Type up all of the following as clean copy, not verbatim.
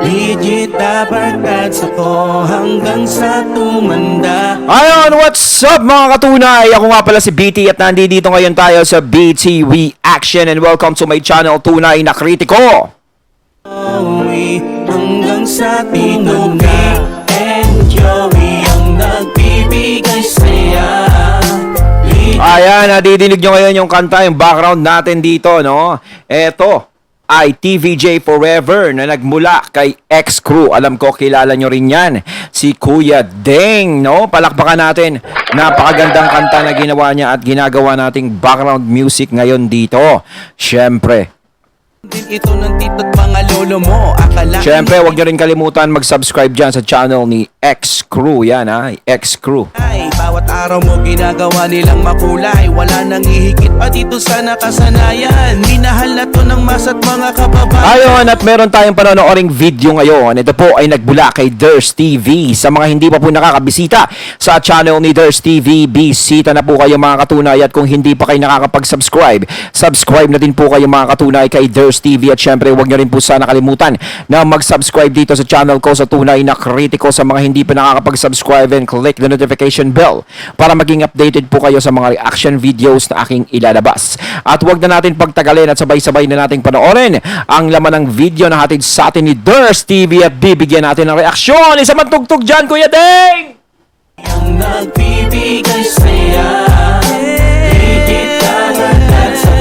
Legit dapat ako hanggang sa tumanda. Ayon, what's up mga katunay? Ako nga pala si BT at nandito ngayon tayo sa BT Reaction and welcome to my channel, Tunay na Kritiko. Hanggang sa tumanda. And Joey ang nagbibigay saya. Ayan, nadidinig nyo ngayon yung kanta, yung background natin dito, no? Eto ay TVJ Forever na nagmula kay X-Crew. Alam ko, kilala nyo rin yan. Si Kuya Deng, no? Palakpakan natin. Napakagandang kanta na ginawa niya at ginagawa nating background music ngayon dito. Siyempre, Ito ng tito't mga lolo mo. Siyempre, huwag nyo rin kalimutan mag-subscribe dyan sa channel ni X-Crew. Yan ha, X-Crew. Ay, bawat araw mo ginagawa nilang makulay. Wala nang ihigit pa dito sa nakasanayan. Minahal na to ng mas at mga kababayan. Ayon, at meron tayong panonooring video ngayon. Ito po ay nagbula kay Ders TV. Sa mga hindi pa po nakakabisita sa channel ni Ders TV, bisita na po kayo mga katunay. At kung hindi pa kayo nakakapag-subscribe, subscribe na din po kayo mga katunay kay Ders TV. At syempre, huwag nyo rin po sana kalimutan na mag-subscribe dito sa channel ko sa Tunay na Kritiko. Sa mga hindi pa nakakapag-subscribe, and click the notification bell para maging updated po kayo sa mga reaction videos na aking ilalabas. At huwag na natin pagtagalin at sabay-sabay na nating panoorin ang laman ng video na hatid sa atin ni Ders TV at bibigyan natin ng reaksyon. Isa man tugtog dyan, Kuya Deng! Ang nagbibigay saya. Higit dapat ako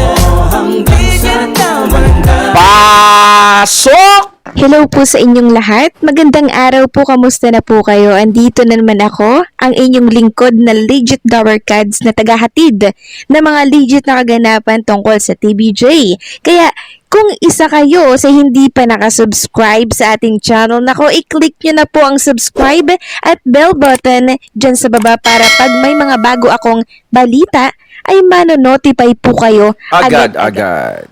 hanggang sa tumanda. Pasok! Hello po sa inyong lahat. Magandang araw po. Kamusta na po kayo? Andito na naman ako, ang inyong lingkod na legit Dower Cards na tagahatid na mga legit na kaganapan tungkol sa TBJ. Kaya kung isa kayo sa hindi pa nakasubscribe sa ating channel, nako, i-click nyo na po ang subscribe at bell button dyan sa baba para pag may mga bago akong balita ay mano-notify po kayo Agad-agad.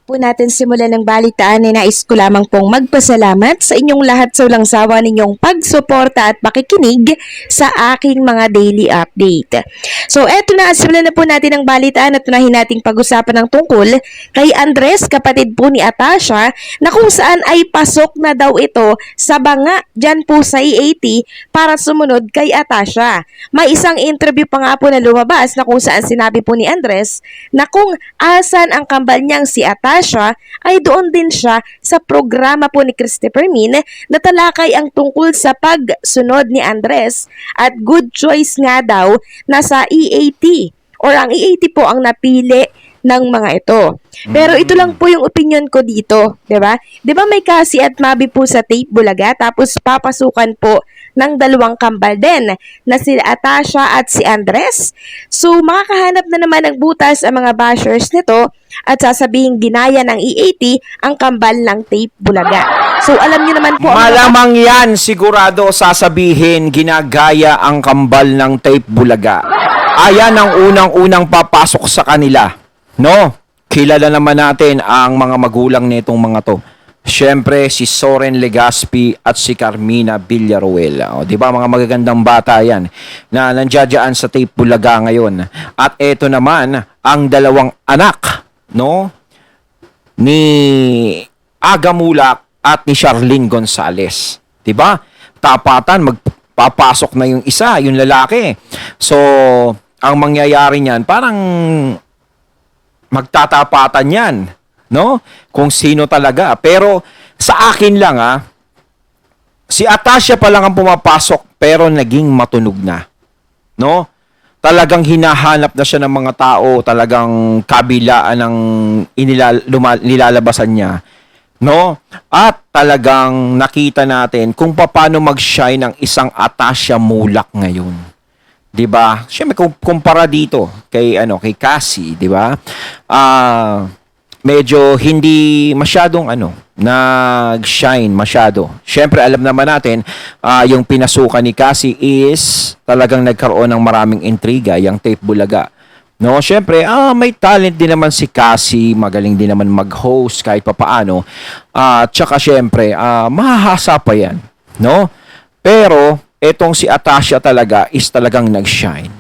Po natin simulan ng balitaan, nais ko lamang pong magpasalamat sa inyong lahat sa walang sawa ninyong pagsuporta at pakikinig sa aking mga daily update. So eto na, simulan na po natin ang balitaan at unahin nating pag-usapan ng tungkol kay Andres, kapatid po ni Atasha, na kung saan ay pasok na daw ito sa banga dyan po sa EAT para sumunod kay Atasha. May isang interview pa nga po na lumabas na kung saan sinabi po ni Andres na kung asan ang kambal niyang si Atasha ay doon din siya sa programa po ni Christopher Min na talakay ang tungkol sa pagsunod ni Andres at good choice nga daw na sa EAT or ang EAT po ang napili ng mga ito. Pero ito lang po yung opinion ko dito, 'di ba? 'Di ba may Kasi at Mabi po sa Tape Bulaga, tapos papasukan po ng dalawang kambal din na si Atasha at si Andres. So makakahanap na naman ng butas ang mga bashers nito at sasabihin ginaya ng EAT ang kambal ng Tape Bulaga. So alam niyo naman po Malamang yan, sigurado sasabihin ginagaya ang kambal ng Tape Bulaga. Ayan ang unang-unang papasok sa kanila, no? Kilala naman natin ang mga magulang nitong mga to. Siyempre, si Soren Legaspi at si Carmina Villaruel. O, di ba, mga magagandang bata yan na nandiyadyaan sa Tape Bulaga ngayon. At eto naman ang dalawang anak, no, ni Aga Mulak at ni Charlene Gonzales. Di ba? Tapatan, magpapasok na yung isa, yung lalaki. So, ang mangyayari niyan, parang magtatapatan yan, no? Kung sino talaga. Pero sa akin lang si Atasha pa lang ang pumapasok pero naging matunog na, no? Talagang hinahanap na siya ng mga tao, talagang kabilaan ng nilalabasan niya, no? At talagang nakita natin kung paano mag-shine ang isang Atasha Mulak ngayon. 'Di ba? Siyempre kumpara dito kay Cassie, 'di ba? Medyo hindi masyadong nag-shine masyado. Siyempre alam naman natin yung pinasukan ni Cassie is talagang nagkaroon ng maraming intriga, yung Tape Bulaga. No, siyempre, may talent din naman si Cassie, magaling din naman mag-host kahit papaano. Tsaka siyempre, mahahasa pa 'yan, no? Pero etong si Atasha talaga is talagang nag-shine.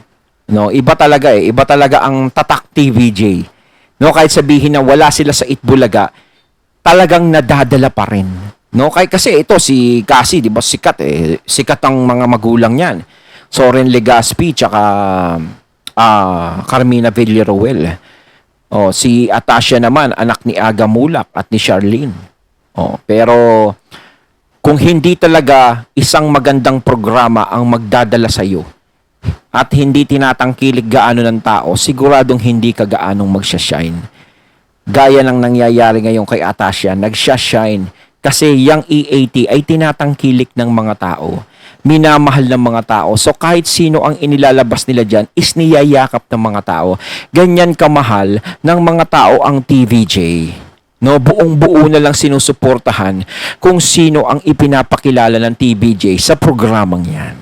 No, iba talaga ang tatak TVJ. No, kahit sabihin na wala sila sa Itbulaga, talagang nadadala pa rin. No, kasi ito si Cassie, 'di ba, sikat eh. Sikat ang mga magulang niyan. Soren Legaspi tsaka Carmina Villaruel. Oh, si Atasha naman, anak ni Aga Mulak at ni Charlene. Oh, pero kung hindi talaga isang magandang programa ang magdadala sa iyo at hindi tinatangkilik gaano ng tao, siguradong hindi ka gaanong magsha-shine. Gaya ng nangyayari ngayon kay Atasha, nagsha-shine kasi yung E80 ay tinatangkilik ng mga tao. Minamahal ng mga tao. So kahit sino ang inilalabas nila dyan is niyayakap ng mga tao. Ganyan kamahal ng mga tao ang TVJ. No, buong-buo na lang sinusuportahan kung sino ang ipinapakilala ng TVJ sa programang yan.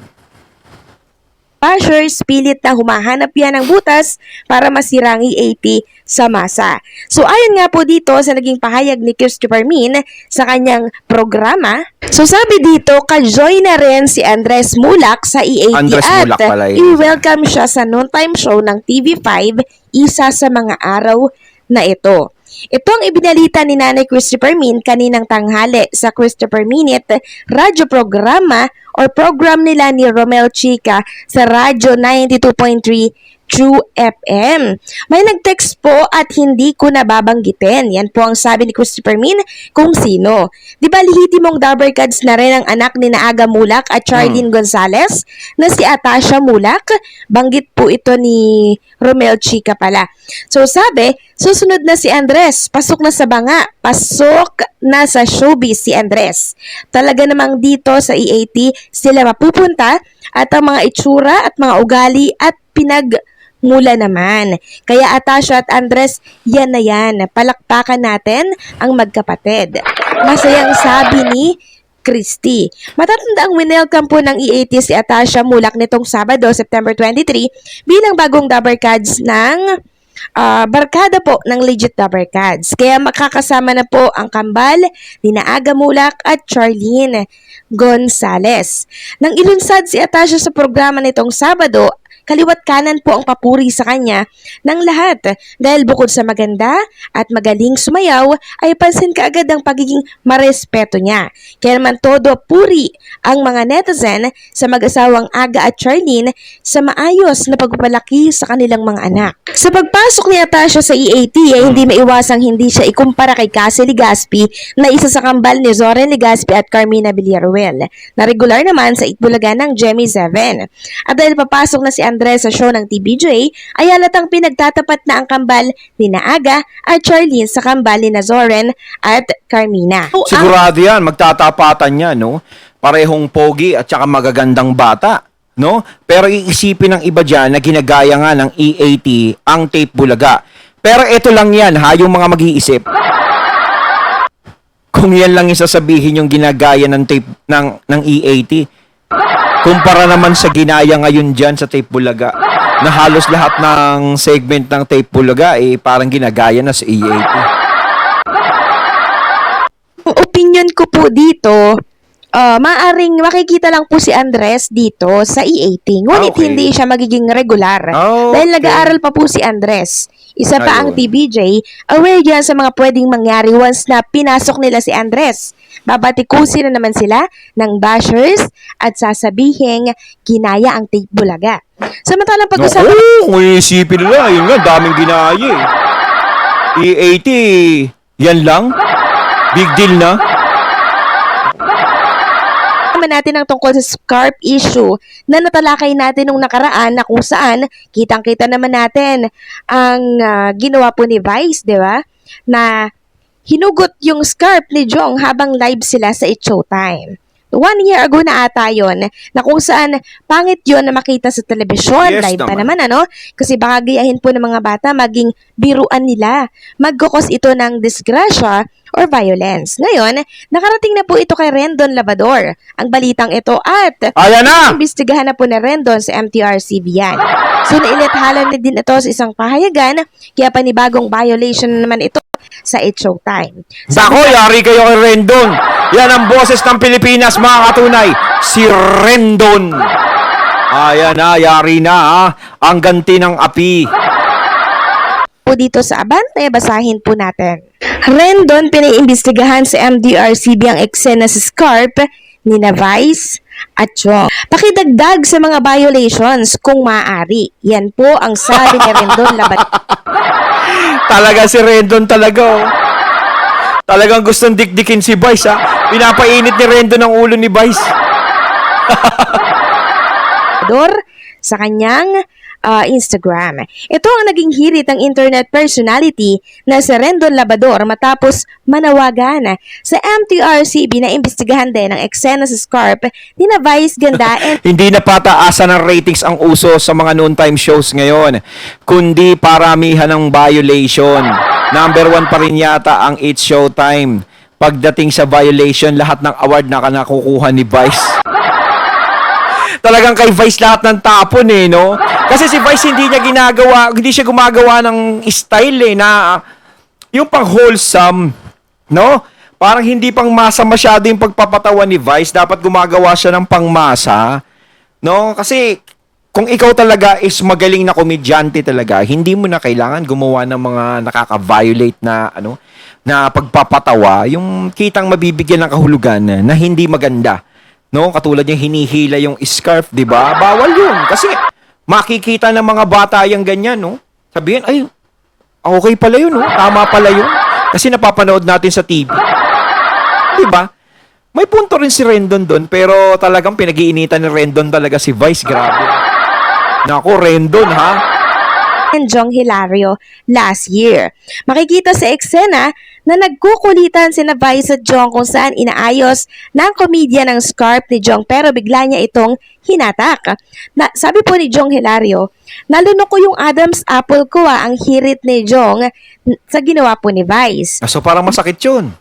Bashers, pilit na humahanap yan ng butas para masira ang E80 sa masa. So ayon nga po dito sa naging pahayag ni Christopher Min sa kanyang programa, so sabi dito, ka-join na rin si Andres Mulak sa E80 Andres at Mulak pala yun. i-welcome siya sa noontime show ng TV5 isa sa mga araw na ito. Ito ang ibinalita ni Nanay Christopher Min kaninang tanghali sa Christopher Minute radyo programa or program nila ni Romel Chica sa Radyo 92.3 True FM. May nag-text po at hindi ko nababanggitin. Yan po ang sabi ni Christopher Min kung sino. Di ba lihitimong Dabarkads na rin ang anak ni Aga Mulak at Charlene Gonzalez na si Atasha Mulak? Banggit po ito ni Romel Chica pala. So sabi, susunod na si Andres. Pasok na sa banga. Pasok na sa showbiz si Andres. Talaga namang dito sa E80 sila mapupunta at ang mga itsura at mga ugali at pinagmula naman. Kaya Atasha at Andres, yan na yan. Palakpakan natin ang magkapatid. Masayang sabi ni Christy. Matatanda ang winelcome po ng E80 si Atasha Mulak nitong Sabado, September 23 bilang bagong Dabarkads ng barkada po ng Legit Dabarkads. Kaya makakasama na po ang kambal ni Aga Mulak at Charlene Gonzalez. Nang ilunsad si Atasha sa programa nitong Sabado, kaliwat kanan po ang papuri sa kanya ng lahat dahil bukod sa maganda at magaling sumayaw ay pansin kaagad ang pagiging marespeto niya. Kaya naman todo puri ang mga netizen sa mag-asawang Aga at Charlene sa maayos na pagpapalaki sa kanilang mga anak. Sa pagpasok ni Atasha sa E80 ay hindi maiwasang hindi siya ikumpara kay Cassie Legaspi na isa sa kambal ni Zoren Legaspi at Carmina Villaruel na regular naman sa Itbulaga ng Gemmy 7. At dahil papasok na si Andres sa show ng TVJ, ay halatang pinagtatapat na ang kambal ni Aga at Charlene sa kambal ni Zoren at Carmina. Sigurado yan, magtatapatan yan, no? Parehong pogi at saka magagandang bata, no? Pero iisipin ng iba dyan na ginagaya nga ng E80 ang Tape Bulaga. Pero ito lang yan, ha, yung mga mag-iisip. Kung yan lang yung sasabihin yung ginagaya ng tape ng E80, kumpara naman sa ginaya ngayon dyan sa Tape Bulaga, na halos lahat ng segment ng Tape Bulaga parang ginagaya na sa E80. Ang opinion ko po dito, maaring makikita lang po si Andres dito sa E80. Ngunit Okay. hindi siya magiging regular. Okay. Dahil nag-aaral pa po si Andres. Isa pa ang Ayun. TBJ, aware dyan sa mga pwedeng mangyari once na pinasok nila si Andres. Babatikusin na naman sila ng bashers at sasabihing ginaya ang Tape Bulaga. Samantalang pag-usapan Naku, kung iisipin nila, yun nga, daming ginaya eh. E80, yan lang? Big deal na? natin ang tungkol sa scarf issue na natalakay natin nung nakaraan na kung saan kitang-kita naman natin ang ginawa po ni Vice, di ba? Na hinugot yung scarf ni Jong habang live sila sa It's Showtime. 1 year ago na ata yun, na kung saan pangit yun na makita sa telebisyon, Yes, live pa naman. naman, ano? Kasi baka gayahin po ng mga bata, maging biruan nila. Magkukos ito ng disgrasya or violence. Ngayon, nakarating na po ito kay Rendon Labrador, ang balitang ito, at Ayan na! imbestigahan na po ni Rendon sa MTRCB yan. So, nailathala na din ito sa isang pahayagan, kaya panibagong violation naman ito sa It's Showtime. Dako, yari kayo kay Rendon. Yan ang boses ng Pilipinas, mga katunay. Si Rendon. Ayan na, yari na ha. Ang ganti ng api. Po dito sa Abante, basahin po natin. Rendon, pinaiimbestigahan sa MDRCB ang eksena sa Scarp ni Vice at Chong. Pakidagdag sa mga violations kung maaari. Yan po ang sabi ni Rendon Labador. Talaga si Rendon talaga, oh. Talagang gustong dikdikin si Vice, ha? Pinapainit ni Rendon ang ulo ni Vice. Sa kanyang Instagram. Ito ang naging hirit ng internet personality na si Rendon Labador matapos manawagan sa MTRCB na imbestigahan din ang eksena sa Scarp ni Vice Ganda and Hindi na pataasan ng ratings ang uso sa mga noontime shows ngayon, kundi paramihan ng violation. Number 1 pa rin yata ang It's Showtime. Pagdating sa violation, lahat ng award na nakukuha ni Vice. Talagang kay Vice lahat ng tapon eh, no? Kasi si Vice hindi siya gumagawa ng style eh, na yung pang wholesome, no? Parang hindi pang masa masyado yung pagpapatawa ni Vice, dapat gumagawa siya ng pangmasa, no? Kasi kung ikaw talaga is magaling na komedyante talaga, hindi mo na kailangan gumawa ng mga nakaka-violate na na pagpapatawa, yung kitang mabibigyan ng kahulugan na hindi maganda. No, katulad yung hinihila yung scarf, 'di ba? Bawal 'yun kasi makikita ng mga bata yung ganyan, no? Sabihin, ay, okay pala 'yun, no? Tama pala 'yun. Kasi napapanood natin sa TV. 'Di ba? May punto rin si Rendon doon, pero talagang pinag-iinitan ni Rendon talaga si Vice, grabe. Nako, Rendon, ha? Jong Hilario last year. Makikita sa eksena na nagkukulitan sina Vice at Jong kung saan inaayos ng komedya ng Scarp ni Jong pero bigla niya itong hinatak. Sabi po ni Jong Hilario, nalunok ko yung Adam's apple ko ang hirit ni Jong sa ginawa po ni Vice. So parang masakit 'yun.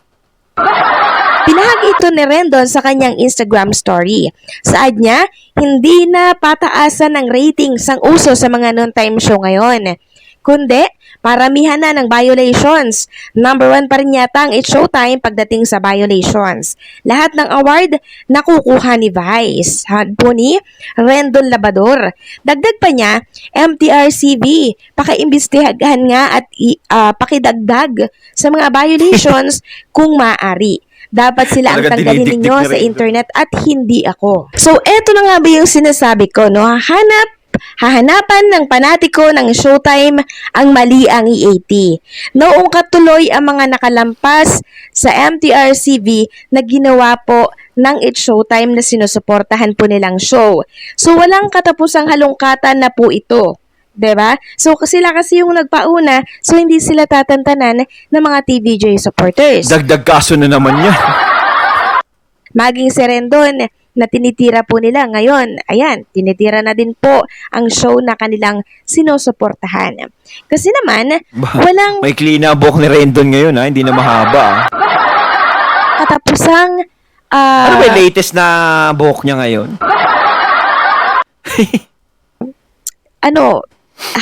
Pinahagi ito ni Rendon sa kanyang Instagram story. Saad niya, hindi na pataasan ng ratings ang uso sa mga noontime show ngayon. Kundi, paramihan na ng violations. Number 1 pa rin yata ang It's Showtime pagdating sa violations. Lahat ng award nakukuha ni Vice. Had po ni Rendon Labador. Dagdag pa niya, MTRCB, pakaimbestigahan nga at pakidagdag sa mga violations kung maaari. Dapat sila ang Talagang tanggalin dinidikdik ninyo ni sa Rendon. internet at hindi ako. So, eto na nga ba yung sinasabi ko, no? Hahanapan ng panatiko ng Showtime ang mali ang EAT. Noong katuloy ang mga nakalampas sa MTRCB na ginawa po ng It's Showtime na sinusuportahan po nilang show. So, walang katapusang halongkatan na po ito. 'Di ba? So, sila kasi yung nagpauna, so hindi sila tatantanan ng mga TVJ supporters. Dagdag kaso na naman 'yan. Maging si Rendon na tinitira po nila ngayon. Ayan, tinitira na din po ang show na kanilang sinusuportahan. Kasi naman, walang May clean na buhok ni Rendon ngayon, ha? Hindi na mahaba. katapusang Ano ba yung latest na buhok niya ngayon?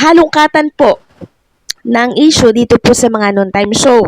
halongkatan po ng issue dito po sa mga noontime show.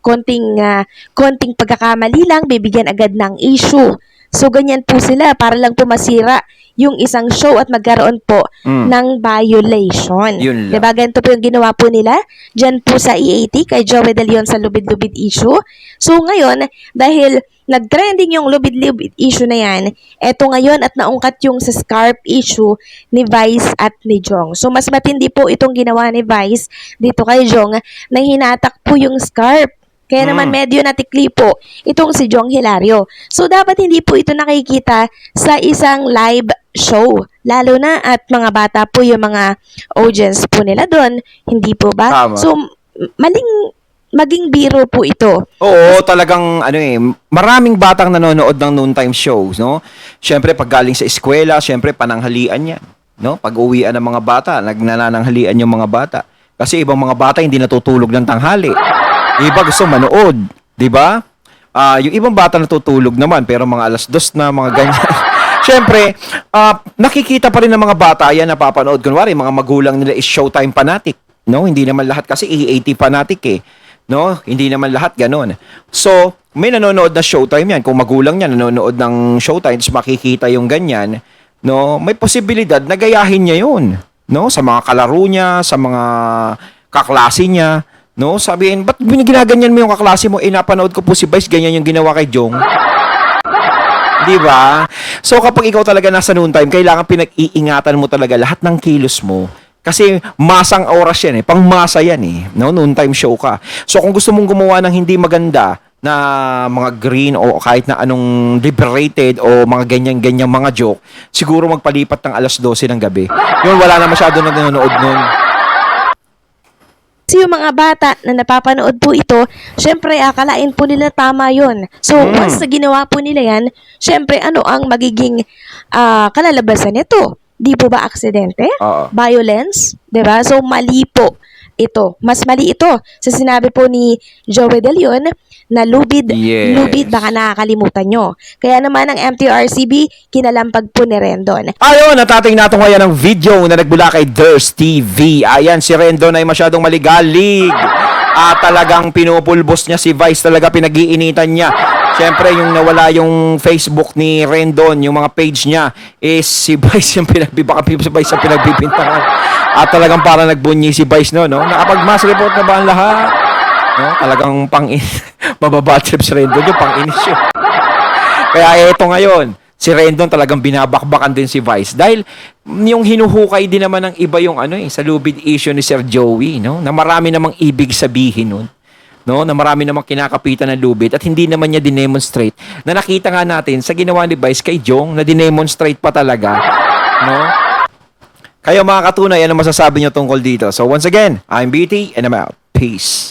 Konting pagkakamali lang, bibigyan agad ng issue. So, ganyan po sila para lang po masira yung isang show at magkaroon po ng violation. Yun lang. Diba? Ganito po yung ginawa po nila dyan po sa EAT kay Joey De Leon sa lubid-lubid issue. So, ngayon, dahil nag-trending yung lubid-lubid issue na yan, eto ngayon at naungkat yung sa Scarp issue ni Vice at ni Jong. So, mas matindi po itong ginawa ni Vice dito kay Jong na hinatak po yung Scarp. Kaya naman medyo natikli po itong si Jong Hilario. So, dapat hindi po ito nakikita sa isang live show. Lalo na at mga bata po yung mga audience po nila doon. Hindi po ba? Tama. So, maging biro po ito. Oo, talagang maraming batang nanonood ng noontime shows, no? Syempre pag galing sa eskwela, syempre pananghalian 'yan, no? Pag-uwian ng mga bata, nagnananghalian yung mga bata. Kasi ibang mga bata hindi natutulog ng tanghali. Iba gusto manood, 'di ba? Yung ibang bata natutulog naman pero mga 2:00 na, mga ganyan. Syempre, nakikita pa rin ng mga bata yan napapanood. Kunwari, mga magulang nila is Showtime fanatic, no? Hindi naman lahat kasi EAT fanatic eh. No? Hindi naman lahat ganon. So, may nanonood na Showtime yan. Kung magulang niya nanonood ng Showtime, tapos makikita yung ganyan, no? May posibilidad na gayahin niya yun. No? Sa mga kalaro niya, sa mga kaklase niya. No, sabihin, ba't ginaganyan mo yung kaklase mo? Napanood ko po si Vice, ganyan yung ginawa kay Jong. Di ba? So kapag ikaw talaga nasa noon time, kailangan pinag-iingatan mo talaga lahat ng kilos mo. Kasi masang oras yan eh, pangmasa yan eh. No, noon time show ka. So kung gusto mong gumawa ng hindi maganda na mga green o kahit na anong liberated o mga ganyan-ganyan mga joke, siguro magpalipat ng alas 12 ng gabi. Yun, wala na masyado na nanonood nun. Kasi yung mga bata na napapanood po ito, syempre akalain po nila tama yon. So, once na ginawa po nila yan, syempre ano ang magiging kalalabasan nito? Di po ba aksidente? Oo. Violence? 'Di ba? So, mali po ito. Mas mali ito sa sinabi po ni Joey De Leon na lubid, Yes. lubid, baka nakakalimutan nyo. Kaya naman ang MTRCB, kinalampag po ni Rendon. Ayun, natating natin ngayon ng video na nagbula kay Durs TV. Ayan, si Rendon ay masyadong maligalig. Talagang pinupulbos niya si Vice, talaga pinag-iinitan niya. Siyempre, yung nawala yung Facebook ni Rendon, yung mga page niya, is si Vice yung pinagbibintangan. At talagang para nagbunyi si Vice, no? Nakapag-mass report na ba ang lahat? No? Talagang mababa trip si Rendon, yung pang-inis yun. Kaya eto ngayon, si Rendon talagang binabakbakan din si Vice dahil yung hinuhukay din naman ng iba yung sa lubid issue ni Sir Joey, no? Na marami namang ibig sabihin nun. No, na marami namang kinakapitan ng lubid at hindi naman niya dinemonstrate. Na nakita nga natin sa ginawa ni Vice kay Jong na dinemonstrate pa talaga, no? Kayo mga katunay, ano masasabi niyo tungkol dito? So once again, I'm BT and I'm out. Peace.